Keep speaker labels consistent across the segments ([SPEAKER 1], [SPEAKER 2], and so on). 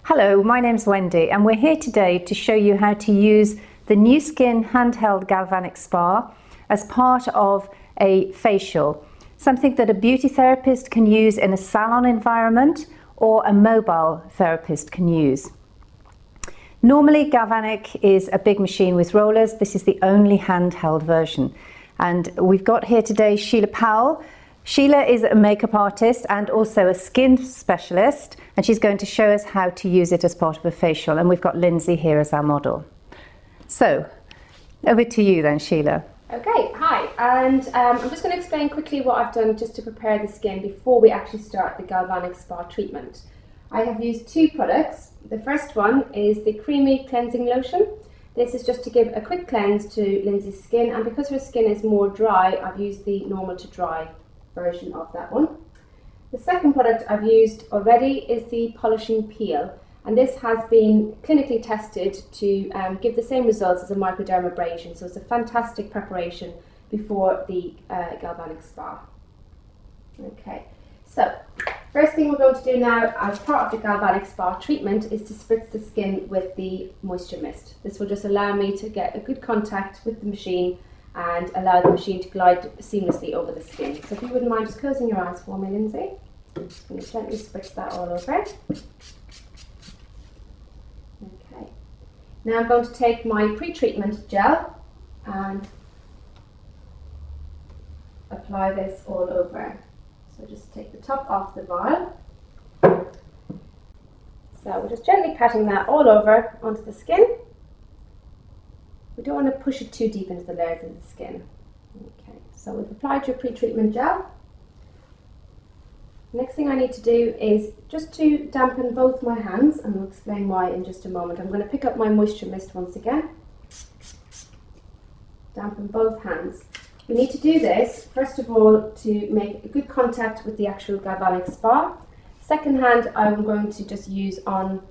[SPEAKER 1] Hello, my name's Wendy and we're here today to show you how to use the Nu Skin handheld galvanic spa as part of a facial, something that a beauty therapist can use in a salon environment or a mobile therapist can use. Normally galvanic is a big machine with rollers. This is the only handheld version. And we've got here today Sheila Powell. Sheila is a makeup artist and also a skin specialist, and she's going to show us how to use it as part of a facial. And we've got Lindsay here as our model. So, over to you then, Sheila.
[SPEAKER 2] Okay, hi, and I'm just going to explain quickly what I've done just to prepare the skin before we actually start the galvanic spa treatment. I have used two products. The first one is the creamy cleansing lotion. This is just to give a quick cleanse to Lindsay's skin, and because her skin is more dry, I've used the normal to dry version of that one. The second product I've used already is the polishing peel, and this has been clinically tested to give the same results as a microdermabrasion, so it's a fantastic preparation before the galvanic spa. Okay, so first thing we're going to do now as part of the galvanic spa treatment is to spritz the skin with the moisture mist. This will just allow me to get a good contact with the machine and allow the machine to glide seamlessly over the skin. So if you wouldn't mind just closing your eyes for me, Lindsay. I'm just going to gently spritz that all over. Okay. Now I'm going to take my pre-treatment gel and apply this all over. So just take the top off the vial. So we're just gently patting that all over onto the skin. We don't want to push it too deep into the layers of the skin. Okay, so we've applied your pre-treatment gel. Next thing I need to do is just to dampen both my hands, and I'll explain why in just a moment. I'm going to pick up my moisture mist once again. Dampen both hands. We need to do this, first of all, to make a good contact with the actual galvanic spa. Second hand, I'm going to just use on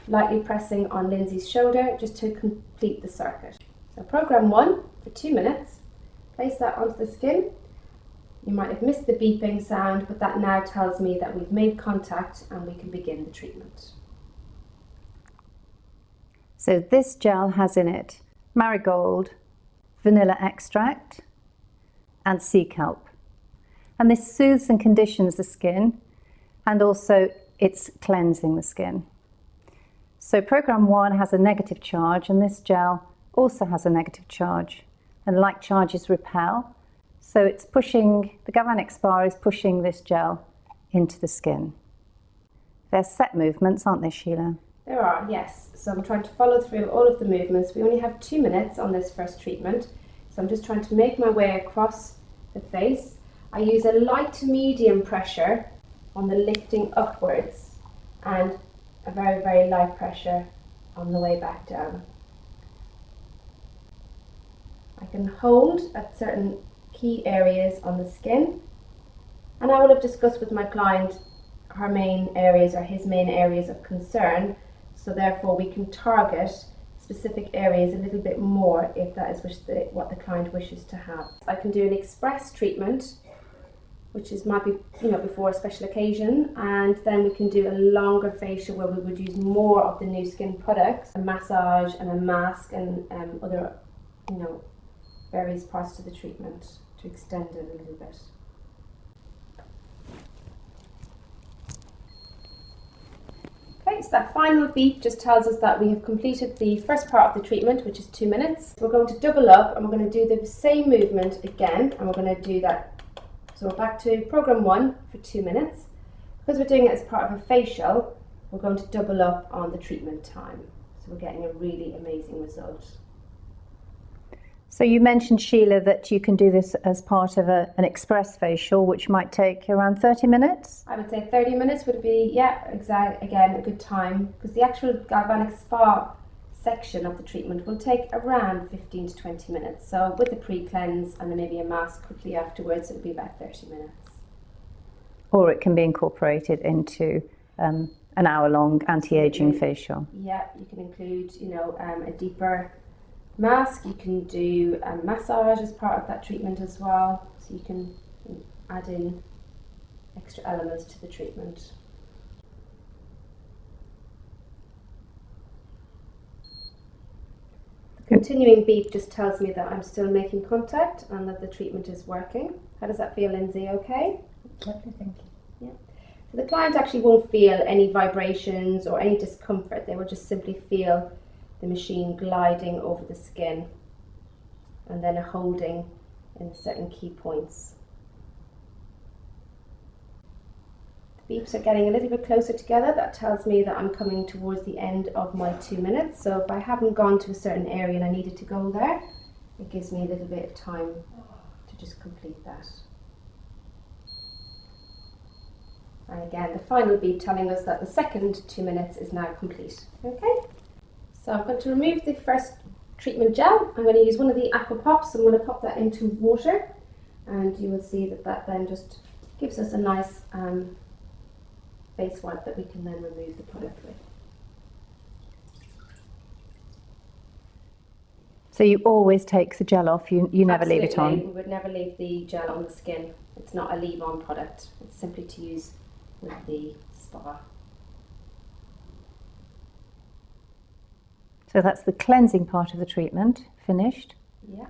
[SPEAKER 2] lightly pressing on Lindsay's shoulder just to complete the circuit. So program 1 for 2 minutes, place that onto the skin. You might have missed the beeping sound, but that now tells me that we've made contact and we can begin the treatment.
[SPEAKER 1] So this gel has in it marigold, vanilla extract and sea kelp. And this soothes and conditions the skin, and also it's cleansing the skin. So program 1 has a negative charge, and this gel also has a negative charge, and like charges repel. So it's pushing, the galvanic spa is pushing this gel into the skin. They're set movements, aren't they, Sheila?
[SPEAKER 2] There are, yes. So I'm trying to follow through all of the movements. We only have 2 minutes on this first treatment, so I'm just trying to make my way across the face. I use a light to medium pressure on the lifting upwards and a very, very light pressure on the way back down. I can hold at certain key areas on the skin, and I will have discussed with my client her main areas or his main areas of concern, so therefore we can target specific areas a little bit more if that is what the client wishes to have. I can do an express treatment, which might be before a special occasion, and then we can do a longer facial where we would use more of the Nu Skin products, a massage and a mask and other various parts to the treatment to extend it a little bit. Okay, so that final beep just tells us that we have completed the first part of the treatment, which is 2 minutes. We're going to double up and we're going to do the same movement again, and we're going to do that. So we're back to program 1 for 2 minutes. Because we're doing it as part of a facial, we're going to double up on the treatment time. So we're getting a really amazing result.
[SPEAKER 1] So you mentioned, Sheila, that you can do this as part of an express facial, which might take around 30 minutes?
[SPEAKER 2] I would say 30 minutes would be, again, a good time, because the actual galvanic spa section of the treatment will take around 15 to 20 minutes. So with the pre-cleanse and then maybe a mask quickly afterwards, it'll be about 30 minutes.
[SPEAKER 1] Or it can be incorporated into an hour-long anti-aging facial.
[SPEAKER 2] Yeah, you can include, a deeper mask. You can do a massage as part of that treatment as well, so you can add in extra elements to the treatment. continuing beep just tells me that I'm still making contact and that the treatment is working. How does that feel, Lindsay? Okay?
[SPEAKER 1] Lovely, thank you.
[SPEAKER 2] Yeah. So the client actually won't feel any vibrations or any discomfort. They will just simply feel the machine gliding over the skin and then holding in certain key points. The beeps are getting a little bit closer together. That tells me that I'm coming towards the end of my 2 minutes. So if I haven't gone to a certain area and I needed to go there, it gives me a little bit of time to just complete that. And again, the final beep telling us that the second 2 minutes is now complete. Okay, so I'm going to remove the first treatment gel. I'm going to use one of the aqua pops. I'm going to pop that into water, and you will see that that then just gives us a nice face wipe that we can then remove the product with.
[SPEAKER 1] So you always take the gel off, you never leave it on?
[SPEAKER 2] We would never leave the gel on the skin. It's not a leave-on product. It's simply to use with the spa.
[SPEAKER 1] So that's the cleansing part of the treatment finished.
[SPEAKER 2] Yeah.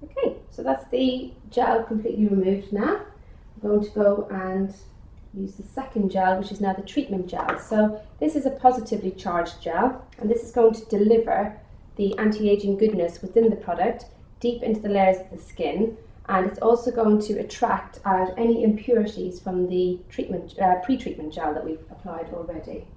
[SPEAKER 2] Okay, so that's the gel completely removed now. I'm going to go and use the second gel, which is now the treatment gel. So this is a positively charged gel, and this is going to deliver the anti-aging goodness within the product deep into the layers of the skin, and it's also going to attract out any impurities from the treatment pre-treatment gel that we've applied already.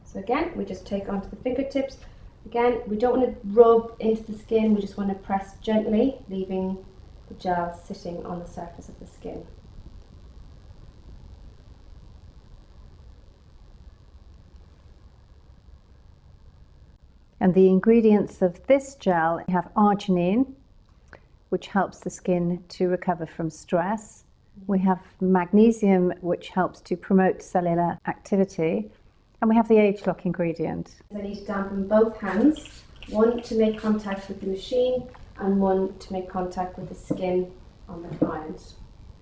[SPEAKER 2] So again, we just take onto the fingertips. Again, we don't want to rub into the skin, we just want to press gently, leaving the gel sitting on the surface of the skin.
[SPEAKER 1] And the ingredients of this gel have arginine, which helps the skin to recover from stress. We have magnesium, which helps to promote cellular activity. And we have the age lock ingredient.
[SPEAKER 2] I need to dampen both hands, one to make contact with the machine and one to make contact with the skin on the client.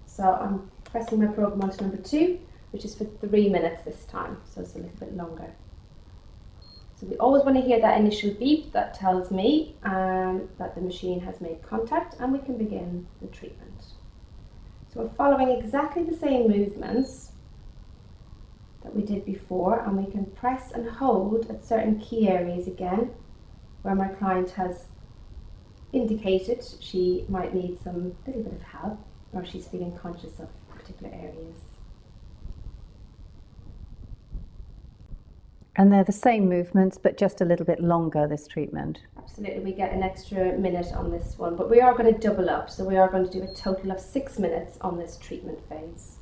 [SPEAKER 2] So I'm pressing my program onto number 2, which is for 3 minutes this time, so it's a little bit longer. So we always want to hear that initial beep that tells me that the machine has made contact, and we can begin the treatment. So we're following exactly the same movements that we did before, and we can press and hold at certain key areas again where my client has indicated she might need some little bit of help, or she's feeling conscious of particular areas.
[SPEAKER 1] And they're the same movements, but just a little bit longer, this treatment.
[SPEAKER 2] Absolutely, we get an extra minute on this one, but we are going to double up, so we are going to do a total of 6 minutes on this treatment phase.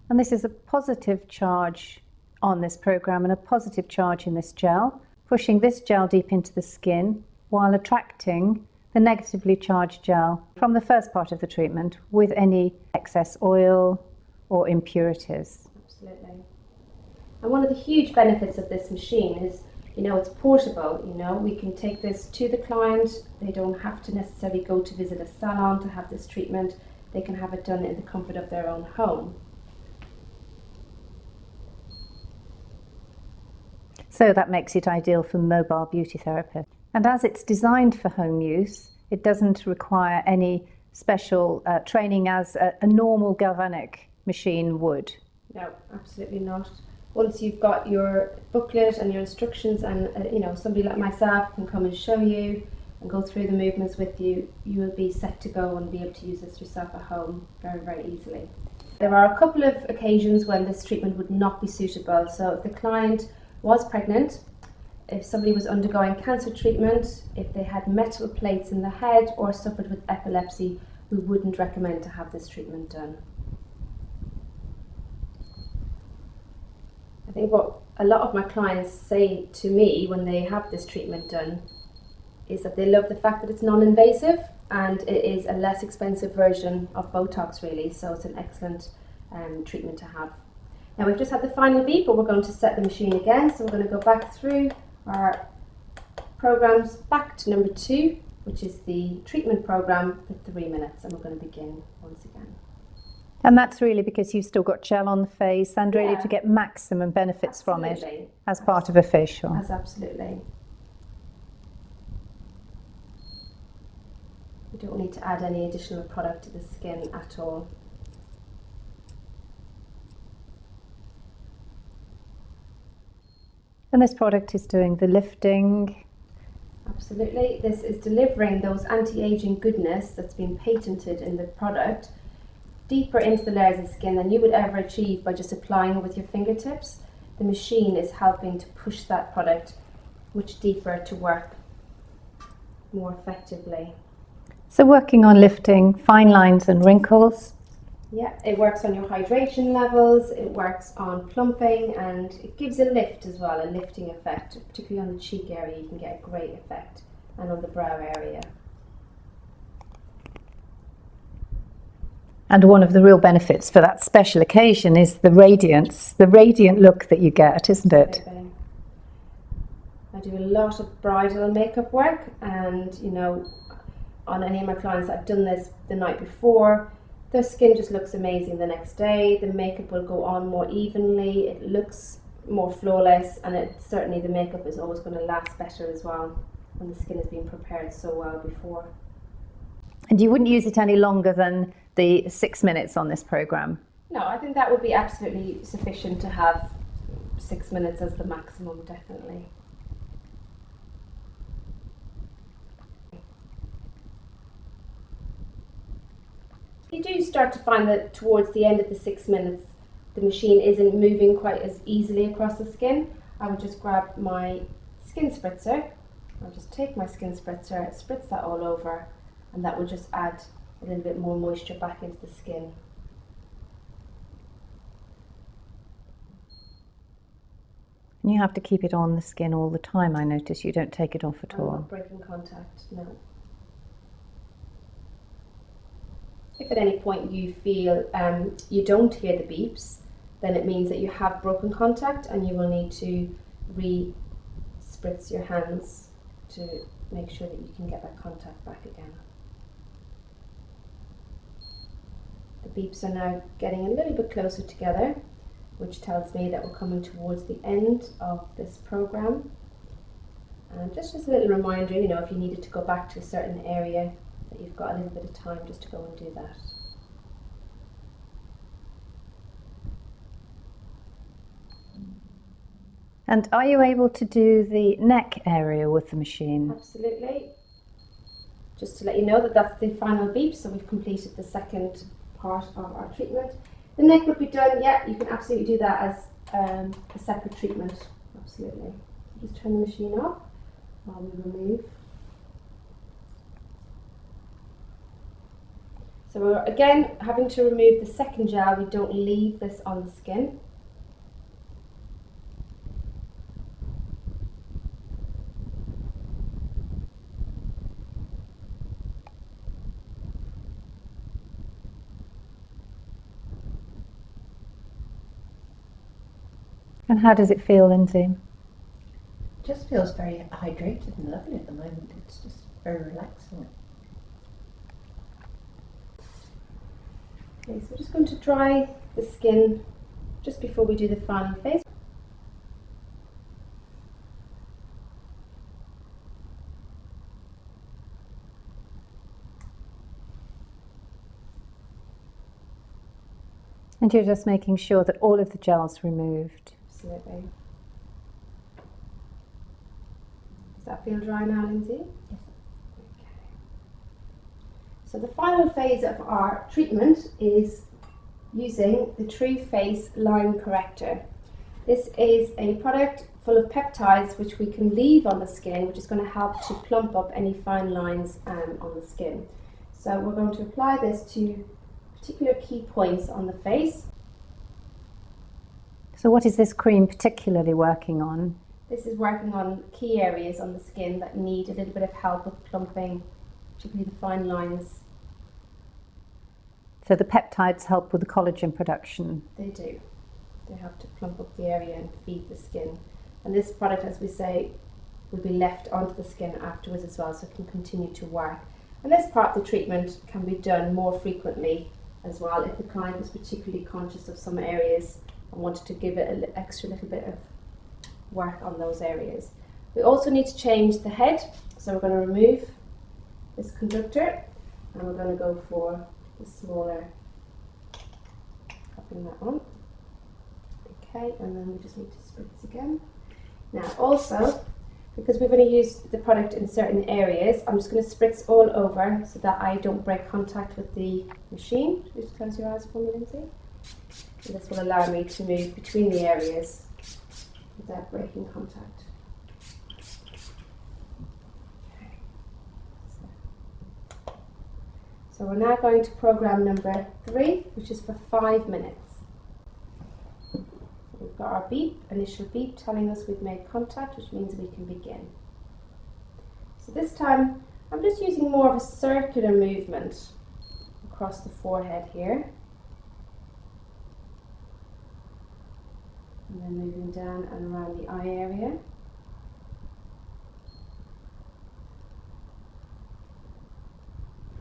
[SPEAKER 1] And this is a positive charge on this program and a positive charge in this gel, pushing this gel deep into the skin while attracting the negatively charged gel from the first part of the treatment with any excess oil or impurities.
[SPEAKER 2] Absolutely. And one of the huge benefits of this machine is, it's portable. We can take this to the client. They don't have to necessarily go to visit a salon to have this treatment. They can have it done in the comfort of their own home.
[SPEAKER 1] So that makes it ideal for mobile beauty therapists. And as it's designed for home use, it doesn't require any special training as a normal galvanic machine would.
[SPEAKER 2] No, absolutely not. Once you've got your booklet and your instructions, and somebody like myself can come and show you and go through the movements with you, you will be set to go and be able to use this yourself at home very, very easily. There are a couple of occasions when this treatment would not be suitable. So if the client was pregnant, if somebody was undergoing cancer treatment, if they had metal plates in the head or suffered with epilepsy, we wouldn't recommend to have this treatment done. I think what a lot of my clients say to me when they have this treatment done is that they love the fact that it's non-invasive and it is a less expensive version of Botox really, so it's an excellent treatment to have. Now we've just had the final beep, but we're going to set the machine again, so we're going to go back through our programs back to number 2, which is the treatment program for 3 minutes, and we're going to begin once again.
[SPEAKER 1] And that's really because you've still got gel on the face and really
[SPEAKER 2] Yeah.
[SPEAKER 1] to get maximum benefits from it
[SPEAKER 2] Absolutely.
[SPEAKER 1] as part of a facial.
[SPEAKER 2] Absolutely. You don't need to add any additional product to the skin at all.
[SPEAKER 1] And this product is doing the lifting.
[SPEAKER 2] Absolutely. This is delivering those anti-aging goodness that's been patented in the product deeper into the layers of skin than you would ever achieve by just applying it with your fingertips. The machine is helping to push that product much deeper to work more effectively.
[SPEAKER 1] So working on lifting fine lines and wrinkles.
[SPEAKER 2] Yeah, it works on your hydration levels, it works on plumping, and it gives a lift as well, a lifting effect. Particularly on the cheek area, you can get a great effect, and on the brow area.
[SPEAKER 1] And one of the real benefits for that special occasion is the radiance, the radiant look that you get, isn't it?
[SPEAKER 2] Absolutely. I do a lot of bridal makeup work, and on any of my clients, I've done this the night before. Their skin just looks amazing the next day. The makeup will go on more evenly. It looks more flawless, and certainly the makeup is always going to last better as well when the skin has been prepared so well before.
[SPEAKER 1] And you wouldn't use it any longer than the 6 minutes on this program?
[SPEAKER 2] No, I think that would be absolutely sufficient to have 6 minutes as the maximum, definitely. You do start to find that towards the end of the 6 minutes, the machine isn't moving quite as easily across the skin. I would just grab my skin spritzer. I'll just take my skin spritzer, spritz that all over, and that will just add a little bit more moisture back into the skin.
[SPEAKER 1] And you have to keep it on the skin all the time, I notice. You don't take it off at all.
[SPEAKER 2] I'm not breaking contact, no. If at any point you feel you don't hear the beeps, then it means that you have broken contact and you will need to re-spritz your hands to make sure that you can get that contact back again. The beeps are now getting a little bit closer together, which tells me that we're coming towards the end of this program. And just as a little reminder, if you needed to go back to a certain area, that you've got a little bit of time just to go and do that.
[SPEAKER 1] And are you able to do the neck area with the machine?
[SPEAKER 2] Absolutely. Just to let you know that that's the final beep, so we've completed the second part of our treatment. The neck would be done, yeah, you can absolutely do that as a separate treatment, absolutely. Just turn the machine off while we remove. So we're again having to remove the second gel. We don't leave this on the skin.
[SPEAKER 1] And how does it feel, Lindsay?
[SPEAKER 3] It just feels very hydrated and lovely at the moment. It's just very relaxing.
[SPEAKER 2] Okay, so we're just going to dry the skin just before we do the final phase.
[SPEAKER 1] And you're just making sure that all of the gel's removed.
[SPEAKER 2] Absolutely. Does that feel dry now, Lindsay?
[SPEAKER 3] Yes.
[SPEAKER 2] Okay. So the final phase of our treatment is using the True Face Line Corrector. This is a product full of peptides which we can leave on the skin, which is going to help to plump up any fine lines on the skin. So we're going to apply this to particular key points on the face.
[SPEAKER 1] So what is this cream particularly working on?
[SPEAKER 2] This is working on key areas on the skin that need a little bit of help with plumping, particularly the fine lines.
[SPEAKER 1] So the peptides help with the collagen production.
[SPEAKER 2] They do. They have to plump up the area and feed the skin. And this product, as we say, will be left onto the skin afterwards as well, so it can continue to work. And this part of the treatment can be done more frequently as well if the client was particularly conscious of some areas and wanted to give it an extra little bit of work on those areas. We also need to change the head, so we're going to remove this conductor and we're going to go for the smaller, popping that on. Okay, and then we just need to spritz again. Now also, because we're going to use the product in certain areas, I'm just going to spritz all over so that I don't break contact with the machine. Just close your eyes for me, Lindsay. And this will allow me to move between the areas without breaking contact. Okay. So we're now going to program number 3, which is for 5 minutes. We've got our beep, initial beep, telling us we've made contact, which means we can begin. So this time, I'm just using more of a circular movement across the forehead here. And then moving down and around the eye area.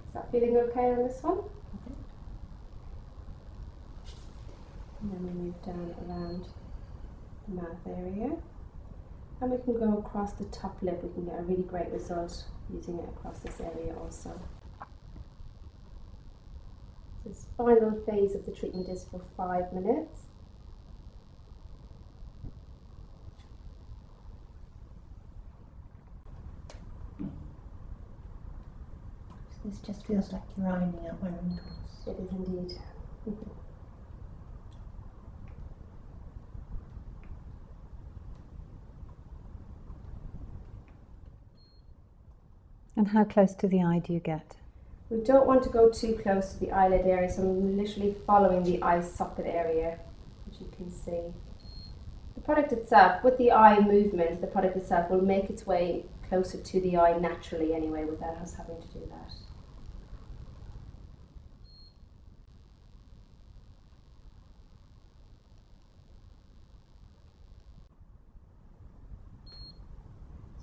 [SPEAKER 2] Is that feeling okay on this one? And then we move down around the mouth area. And we can go across the top lip. We can get a really great result using it across this area also. This final phase of the treatment is for 5 minutes.
[SPEAKER 3] This just feels like you're ironing out my wrinkles.
[SPEAKER 2] It is indeed.
[SPEAKER 1] And how close to the eye do you get?
[SPEAKER 2] We don't want to go too close to the eyelid area, so I'm literally following the eye socket area, as you can see. The product itself, with the eye movement, the product itself will make its way closer to the eye naturally anyway, without us having to do that.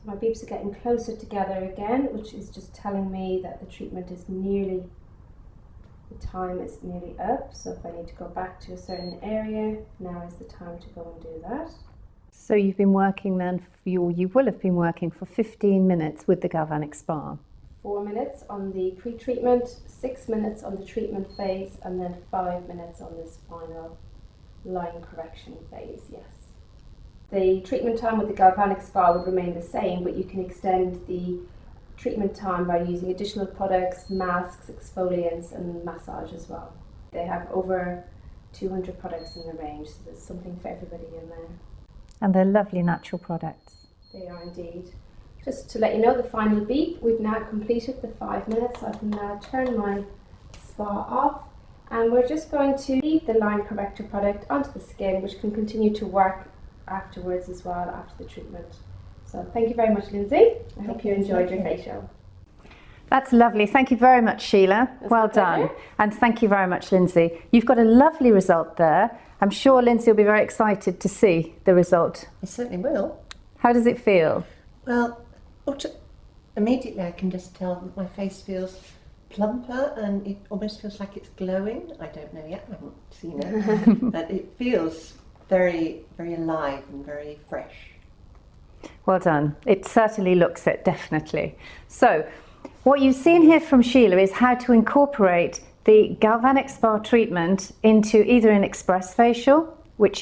[SPEAKER 2] So my beeps are getting closer together again, which is just telling me that the treatment is nearly, the time is nearly up. So if I need to go back to a certain area, now is the time to go and do that.
[SPEAKER 1] So you've been working then, you will have been working for 15 minutes with the galvanic spa.
[SPEAKER 2] 4 minutes on the pre-treatment, 6 minutes on the treatment phase, and then 5 minutes on this final line correction phase, yes. The treatment time with the galvanic spa would remain the same, but you can extend the treatment time by using additional products, masks, exfoliants and massage as well. They have over 200 products in the range, so there's something for everybody in there.
[SPEAKER 1] And they're lovely natural products.
[SPEAKER 2] They are indeed. Just to let you know, the final beep, we've now completed the 5 minutes, so I can now turn my spa off, and we're just going to leave the line corrector product onto the skin, which can continue to work afterwards as well, after the treatment. So thank you very much, Lindsay. I hope you enjoyed your facial.
[SPEAKER 1] That's lovely. Thank you very much, Sheila. Well done. And thank you very much, Lindsay. You've got a lovely result there. I'm sure Lindsay will be very excited to see the result.
[SPEAKER 3] I certainly will.
[SPEAKER 1] How does it feel?
[SPEAKER 3] Well, immediately I can just tell that my face feels plumper and it almost feels like it's glowing. I don't know yet, I haven't seen it, but it feels very, very alive and very fresh.
[SPEAKER 1] Well done. It certainly looks it, definitely. So, what you've seen here from Sheila is how to incorporate the galvanic spa treatment into either an express facial, which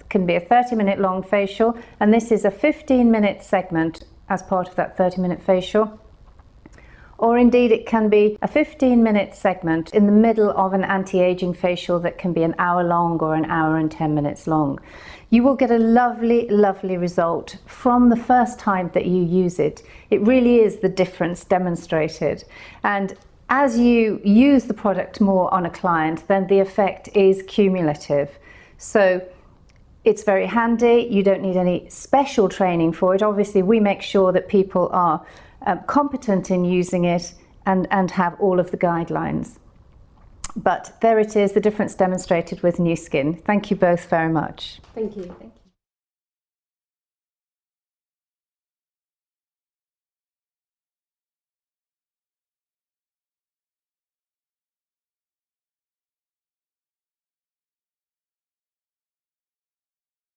[SPEAKER 1] can be a 30-minute long facial, and this is a 15-minute segment as part of that 30-minute facial. Or indeed it can be a 15-minute segment in the middle of an anti-aging facial that can be an hour long or an hour and 10 minutes long. You will get a lovely, lovely result from the first time that you use it. It really is the difference demonstrated. And as you use the product more on a client, then the effect is cumulative. So it's very handy. You don't need any special training for it. Obviously, we make sure that people are competent in using it and have all of the guidelines. But there it is, the difference demonstrated with New Skin. Thank you both very much.
[SPEAKER 2] Thank you.